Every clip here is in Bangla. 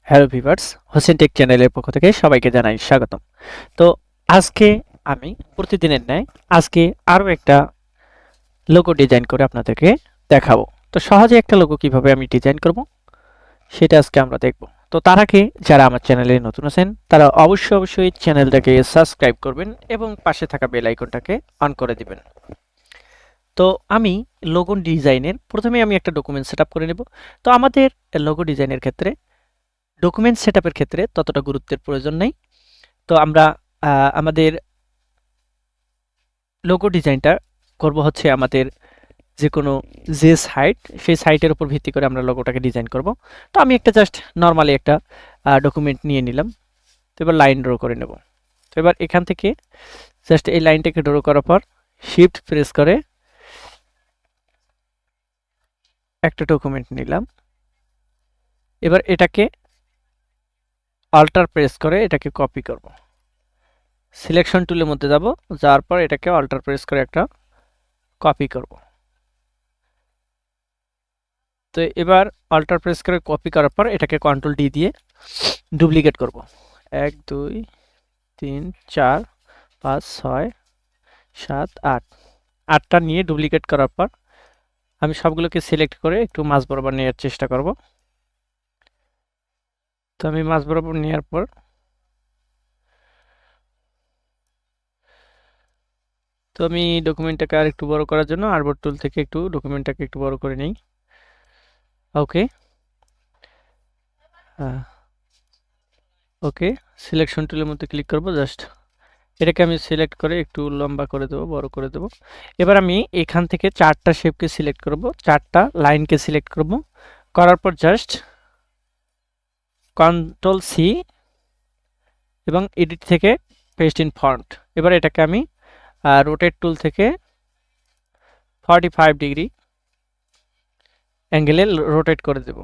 হ্যালো ভিউয়ার্স, হোসেন টেক চ্যানেলের পক্ষ থেকে সবাইকে জানাই স্বাগতম। তো আজকে আমি প্রতিদিনের ন্যায় আজকে আরো একটা লোগো ডিজাইন করে আপনাদেরকে দেখাবো। তো সহজে একটা লোগো কিভাবে আমি ডিজাইন করব সেটা আজকে আমরা দেখব। তো তার আগে যারা আমার চ্যানেলে নতুন আছেন তারা অবশ্যই চ্যানেলটাকে সাবস্ক্রাইব করবেন এবং পাশে থাকা বেল আইকনটাকে অন করে দিবেন। তো আমি লোগো ডিজাইনের প্রথমে আমি একটা ডকুমেন্ট সেটআপ করে নেব। তো আমাদের লোগো ডিজাইনের ক্ষেত্রে ডকুমেন্ট সেটআপের ক্ষেত্রে ততটা গুরুত্বের প্রয়োজন নেই। তো আমরা আমাদের লোগো ডিজাইনটা করব হচ্ছে আমাদের যে কোনো যে সাইট সেই সাইটের উপর ভিত্তি করে আমরা লোগোটাকে ডিজাইন করব। তো আমি একটা জাস্ট নর্মালি একটা ডকুমেন্ট নিয়ে নিলাম। তো এবার লাইন ড্র করে নেব। তো এবার এখান থেকে জাস্ট এই লাইনটাকে ড্র করার পর শিফট প্রেস করে একটা ডকুমেন্ট নিলাম। এবার এটাকে অল্টার প্রেস করে এটাকে কপি করব। সিলেকশন টুলের মধ্যে যাব, যাওয়ার পর এটাকে অল্টার প্রেস করে একটা কপি করব। তো এবার অল্টার প্রেস করে কপি করার পর এটাকে কন্ট্রোল ডি দিয়ে ডুপ্লিকেট করব। 1 2 3 4 5 6 7 8 8টা নিয়ে ডুপ্লিকেট করার পর আমি সবগুলোকে সিলেক্ট করে একটু মাঝ বরাবর নেওয়ার চেষ্টা করব। তো আমি মাঝ বরাবর নেওয়ার পর তো আমি ডকুমেন্টটাকে আর একটু বড় করার জন্য আরবোর্ড টুল থেকে একটু ডকুমেন্টটাকে একটু বড় করে নেই। ওকে, ওকে, সিলেকশন টুলের মধ্যে ক্লিক করব। জাস্ট এটাকে আমি সিলেক্ট করে একটু লম্বা করে দেবো, বড় করে দেবো। এবার আমি এখান থেকে চারটা শেপকে সিলেক্ট করব, চারটা লাইনকে সিলেক্ট করব, করার পর জাস্ট কন্ট্রোল সি এবং এডিট থেকে পেস্ট ইন ফন্ট। এবার এটাকে আমি রোটেট টুল থেকে 45 ডিগ্রি অ্যাঙ্গেলে রোটেট করে দেব।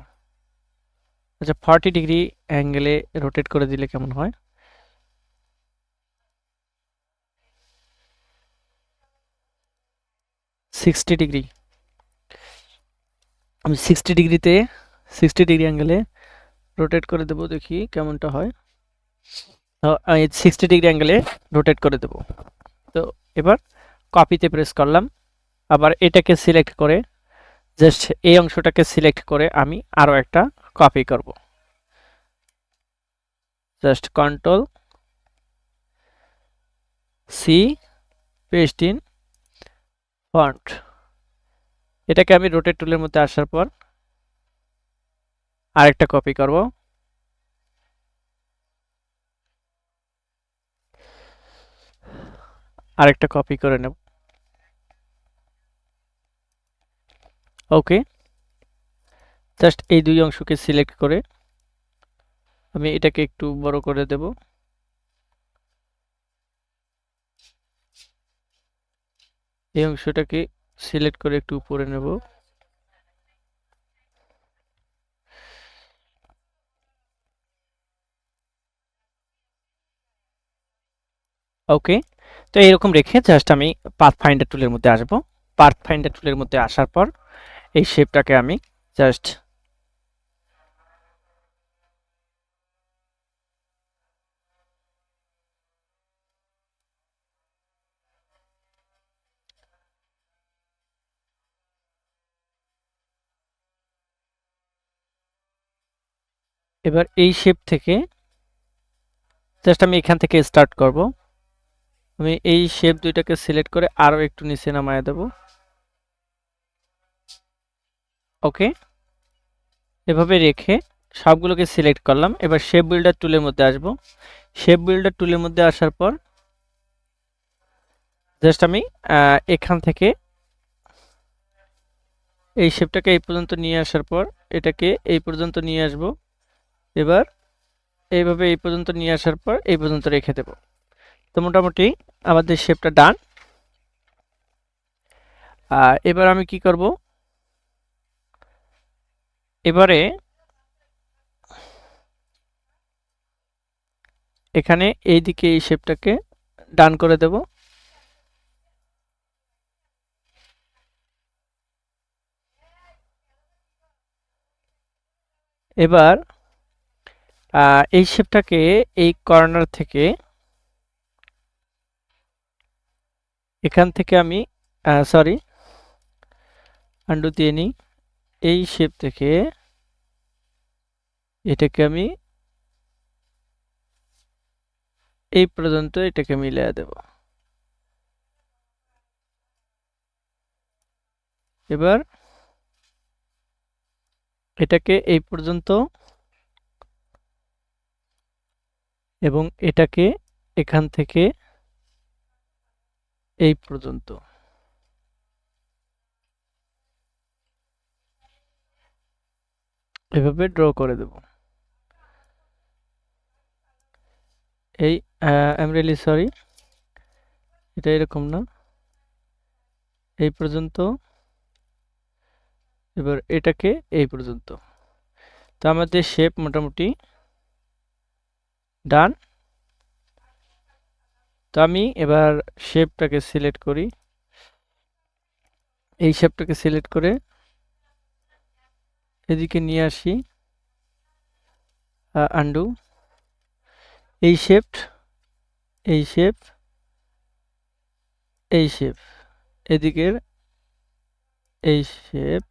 আচ্ছা, 40 ডিগ্রি অ্যাঙ্গেলে রোটেট করে দিলে কেমন হয়? 60 ডিগ্রি, আমি 60 ডিগ্রিতে 60 ডিগ্রি অ্যাঙ্গেলে রোটেট করে দেব, দেখি কেমনটা হয়। আমি 60 ডিগ্রি অ্যাঙ্গেলে রোটেট করে দেব। তো এবার কপিতে প্রেস করলাম, আবার এটাকে সিলেক্ট করে জাস্ট এই অংশটাকে সিলেক্ট করে আমি আরো একটা কপি করব। Just control C, paste in font. এটাকে আমি রোটেট টুলের মধ্যে আসার পর আরেকটা কপি করব। আরেকটা কপি করে নেব। ওকে, জাস্ট এই দুই অংশকে সিলেক্ট করে আমি এটাকে একটু বড় করে দেব। এই অংশটাকে সিলেক্ট করে একটু উপরে নেব। ওকে, তো এইরকম রেখে জাস্ট আমি পাথ ফাইন্ডার টুলের মধ্যে আসব। পাথ ফাইন্ডার টুলের মধ্যে আসার পর এই শেপটাকে আমি জাস্ট এবার এই শেপ থেকে জাস্ট আমি এখান থেকে স্টার্ট করব। আমি এই শেপ দুইটাকে সিলেক্ট করে আরো একটু নিচে নামায় দেব। ওকে, এভাবে রেখে সবগুলোকে সিলেক্ট করলাম। এবার শেপ বিল্ডার টুলের মধ্যে আসব। শেপ বিল্ডার টুলের মধ্যে আসার পর জাস্ট আমি এখান থেকে এই শেপটাকে এই পর্যন্ত নিয়ে আসার পর এটাকে এই পর্যন্ত নিয়ে আসব। এবার এইভাবে এই পর্যন্ত নিয়ে আসার পর এই পর্যন্ত রেখে দেব। তো মোটামুটি আমাদের শেপটা ডান। এবার আমি কি করব, এবারে এখানে এইদিকে এই শেপটাকে ডান করে দেব। এবার এই শেপটাকে এই কর্নার থেকে এখান থেকে আমি সরি আন্ডু দিয়ে নিই। এই শেপ থেকে এটাকে আমি এই পর্যন্ত এটাকে মিলিয়ে দেব। এবার এটাকে এই পর্যন্ত এবং এটাকে এখান থেকে এই পর্যন্ত এভাবে ড্র করে দেব। এই আই এম রিয়েলি সরি, এটা এরকম না, এই পর্যন্ত, এবার এটাকে এই পর্যন্ত। তো আমাদের শেপ মোটামুটি ডান। তো আমি এবার শেপটাকে সিলেক্ট করি, এই শেপটাকে সিলেক্ট করে এদিকে নিয়ে আসি, আন্ডু, এই শেপ, এই শেপ, এই শেপ, এদিকের এই শেপ,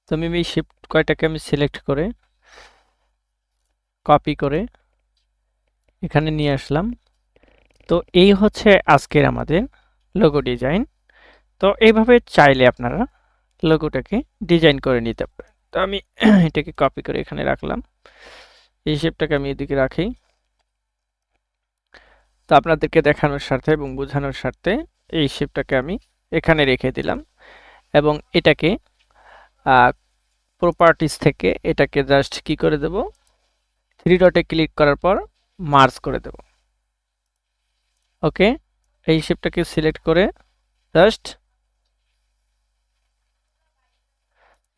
তো আমি এই শেপ কয়টাকে আমি সিলেক্ট করে কপি করে এখানে নিয়ে আসলাম। তো এই হচ্ছে আজকের আমাদের লোগো ডিজাইন। তো এইভাবে চাইলে আপনারা লোগোটাকে ডিজাইন করে নিতে পারেন। তো আমি এটাকে কপি করে এখানে রাখলাম, এই শেপটাকে আমি এদিকে রাখি। তো আপনাদেরকে দেখানোর স্বার্থে এবং বোঝানোর স্বার্থে এই শেপটাকে আমি এখানে রেখে দিলাম এবং এটাকে প্রপার্টিস থেকে এটাকে জাস্ট কি করে দেব, থ্রি ডটে ক্লিক করার পর মার্জ করে দেব। ওকে, এই শেপটাকে সিলেক্ট করে জাস্ট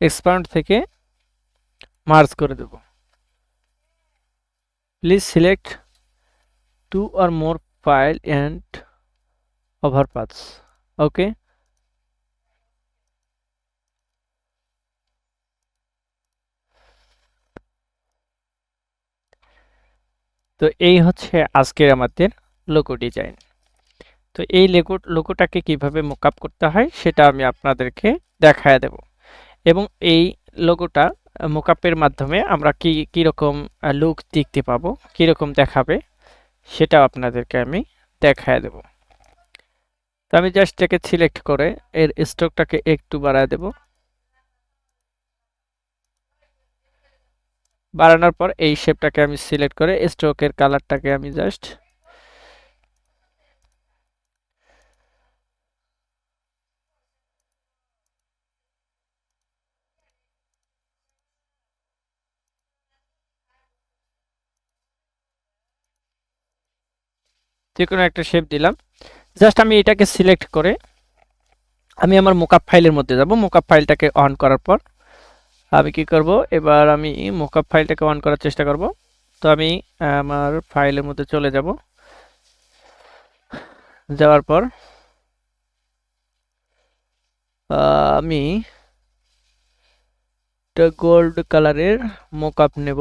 এক্সপান্ড থেকে মার্জ করে দেব। Please select two or more file and overpaths. Okay, তো এই হচ্ছে আজকের আমাদের লোগো ডিজাইন। তো এই লোগোটাকে কিভাবে মোকআপ করতে হয় সেটা আমি আপনাদেরকে দেখায় দেব এবং এই লোগোটা মোকআপের মাধ্যমে আমরা কি রকম লুক দেখতে পাবো, কি রকম দেখাবে সেটাও আপনাদেরকে আমি দেখায় দেব। তো আমি জাস্ট এটাকে সিলেক্ট করে এর স্ট্রোকটাকে একটু বাড়ায় দেব। বাড়ানোর পর এই শেপটাকে আমি সিলেক্ট করে স্ট্রোকের কালারটাকে আমি জাস্ট যে কোনো একটা শেপ দিলাম। জাস্ট আমি এটাকে সিলেক্ট করে আমি আমার মোকআপ ফাইলের মধ্যে যাব। মোকআপ ফাইলটাকে অন করার পর আমি কি করব, এবার আমি মোকআপ ফাইলটাকে অন করার চেষ্টা করব। তো আমি আমার ফাইলের মধ্যে চলে যাব। যাওয়ার পর আমি একটা গোল্ড কালারের মোকআপ নেব।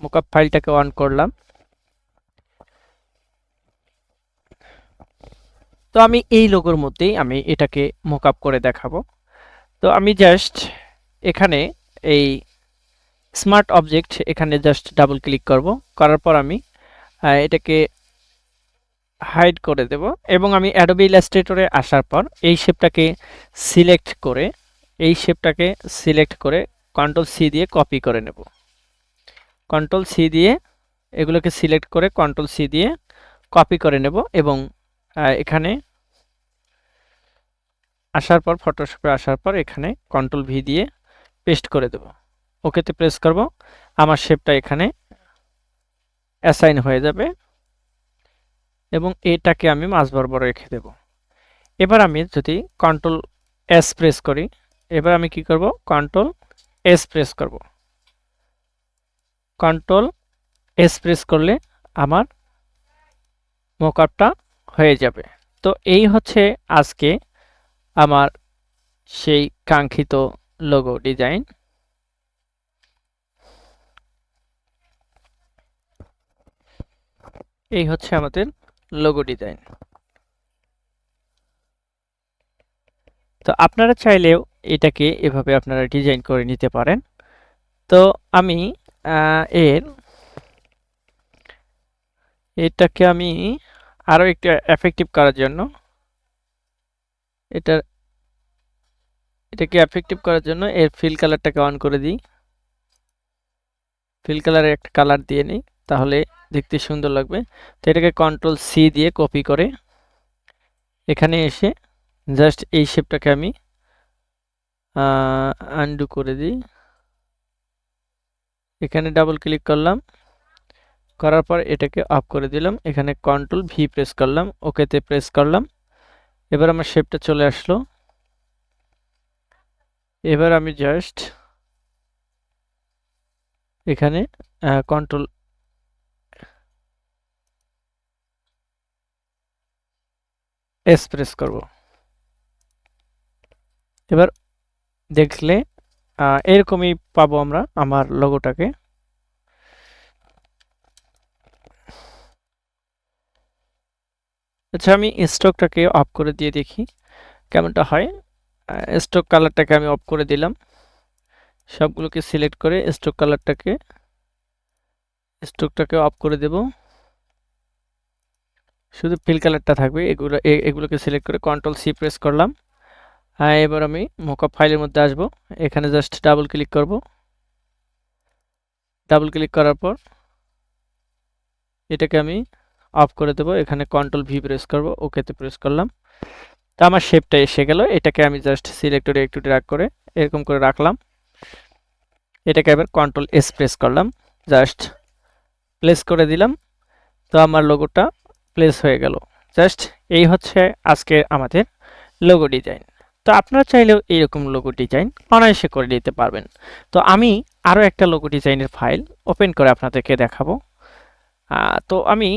মোকআপ ফাইলটাকে অন করলাম। তো আমি এই লোগোর মধ্যেই আমি এটাকে মোকআপ করে দেখাবো। তো আমি জাস্ট এখানে এই স্মার্ট অবজেক্ট এখানে জাস্ট ডাবল ক্লিক করব, করার পর আমি এটাকে হাইড করে দেব এবং আমি অ্যাডোবি ইলাস্ট্রেটরে আসার পর এই শেপটাকে সিলেক্ট করে কন্ট্রোল সি দিয়ে কপি করে নেব। কন্ট্রোল সি দিয়ে এগুলোকে সিলেক্ট করে কন্ট্রোল সি দিয়ে কপি করে নেব এবং এখানে আসার পর ফটোশপে আসার পর এখানে কন্ট্রোল ভি দিয়ে পেস্ট করে দেব। ওকেতে প্রেস করব, আমার শেপটা এখানে অ্যাসাইন হয়ে যাবে এবং এটাকে আমি মাঝ বরাবর রেখে দেব। এবার আমি যদি কন্ট্রোল এস প্রেস করি, এবার আমি কি করব, কন্ট্রোল এস প্রেস করব। কন্ট্রোল এস প্রেস করলে আমার মোকআপটা হয়ে যাবে। তো এই হচ্ছে আজকে আমার সেই কাঙ্ক্ষিত লোগো ডিজাইন। এই হচ্ছে আমাদের লোগো ডিজাইন। তো আপনারা চাইলেও এটাকে এভাবে আপনারা ডিজাইন করে নিতে পারেন। তো আমি এটাকে আমি আরো একটু এফেক্টিভ করার জন্য এটাকে এফেক্টিভ করার জন্য এর ফিল কালারটাকে অন করে দিই। ফিল কালারের একটা কালার দিয়ে নিই, তাহলে দেখতে সুন্দর লাগবে। তো এটাকে কন্ট্রোল সি দিয়ে কপি করে এখানে এসে জাস্ট এই শেপটাকে আমি আনডু করে দিই। এখানে ডাবল ক্লিক করলাম, করার পর এটাকে অফ করে দিলাম। এখানে কন্ট্রোল ভি প্রেস করলাম, ওকেতে প্রেস করলাম। এবার আমার শেপটা চলে আসলো। এবার আমি জাস্ট এখানে কন্ট্রোল এস প্রেস করব। এবার দেখলে এরকমই পাবো আমরা আমার লোগোটাকে। আচ্ছা, আমি স্ট্রোকটাকে অফ করে দিয়ে দেখি কেমনটা হয়। স্ট্রোক কালারটাকে আমি অফ করে দিলাম। সবগুলোকে সিলেক্ট করে স্ট্রোকটাকে অফ করে দেব। শুধু ফিল কালারটা থাকবে। এগুলোকে সিলেক্ট করে কন্ট্রোল সি প্রেস করলাম। এবার আমি মকআপ ফাইলের মধ্যে আসব। এখানে জাস্ট ডাবল ক্লিক করব। ডাবল ক্লিক করার পর এটাকে আমি অফ করে দেব। এখানে কন্ট্রোল ভি প্রেস করব, ওকেতে প্রেস করলাম। তো আমার শেপটা এসে গেল। এটাকে আমি জাস্ট সিলেক্টরে একটু ড্র্যাগ করে এরকম করে রাখলাম। এটাকে এবার কন্ট্রোল এস প্রেস করলাম, জাস্ট প্লেস করে দিলাম। তো আমার লোগোটা প্লেস হয়ে গেল। জাস্ট এই হচ্ছে আজকে আমাদের লোগো ডিজাইন। তো আপনারা চাইলেও এইরকম লোগো ডিজাইন অনায়াসে করে নিতে পারবেন। তো আমি আরও একটা লোগো ডিজাইনের ফাইল ওপেন করে আপনাদেরকে দেখাবো। তো আমি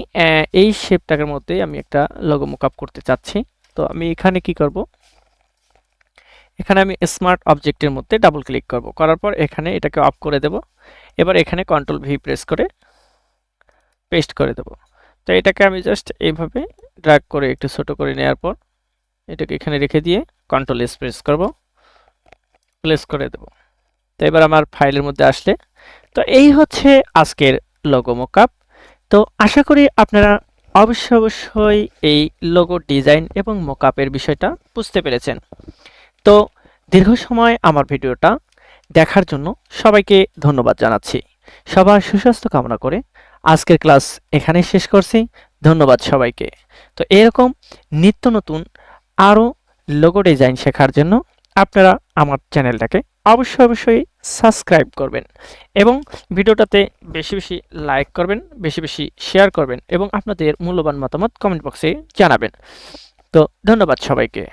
এই শেপটার মধ্যে আমি একটা লোগো মকআপ করতে চাচ্ছি। তো আমি এখানে কি করব, এখানে আমি স্মার্ট অবজেক্টের মধ্যে ডাবল ক্লিক করব। করার পর এখানে এটাকে অফ করে দেব। এবার এখানে কন্ট্রোল ভি প্রেস করে পেস্ট করে দেব। তো এটাকে আমি জাস্ট এইভাবে ড্র্যাগ করে একটু ছোট করে নেওয়ার পর এটাকে এখানে রেখে দিয়ে কন্ট্রোল এস প্রেস করব, প্লেস করে দেব। তো এবার আমার ফাইলের মধ্যে আসলে, তো এই হচ্ছে আজকের লোগো মকআপ। তো আশা করি আপনারা অবশ্যই এই লোগো ডিজাইন এবং মকআপের বিষয়টা বুঝতে পেরেছেন। তো দীর্ঘ সময় আমার ভিডিওটা দেখার জন্য সবাইকে ধন্যবাদ জানাচ্ছি। সবার সুস্বাস্থ্য কামনা করে আজকের ক্লাস এখানেই শেষ করছি। ধন্যবাদ সবাইকে। তো এরকম নিত্য নতুন আরও লোগো ডিজাইন শেখার জন্য আপনারা আমার চ্যানেলটাকে অবশ্যই সাবস্ক্রাইব করবেন এবং ভিডিওটাতে বেশি বেশি লাইক করবেন, বেশি বেশি শেয়ার করবেন এবং আপনাদের মূল্যবান মতামত কমেন্ট বক্সে জানাবেন। তো ধন্যবাদ সবাইকে।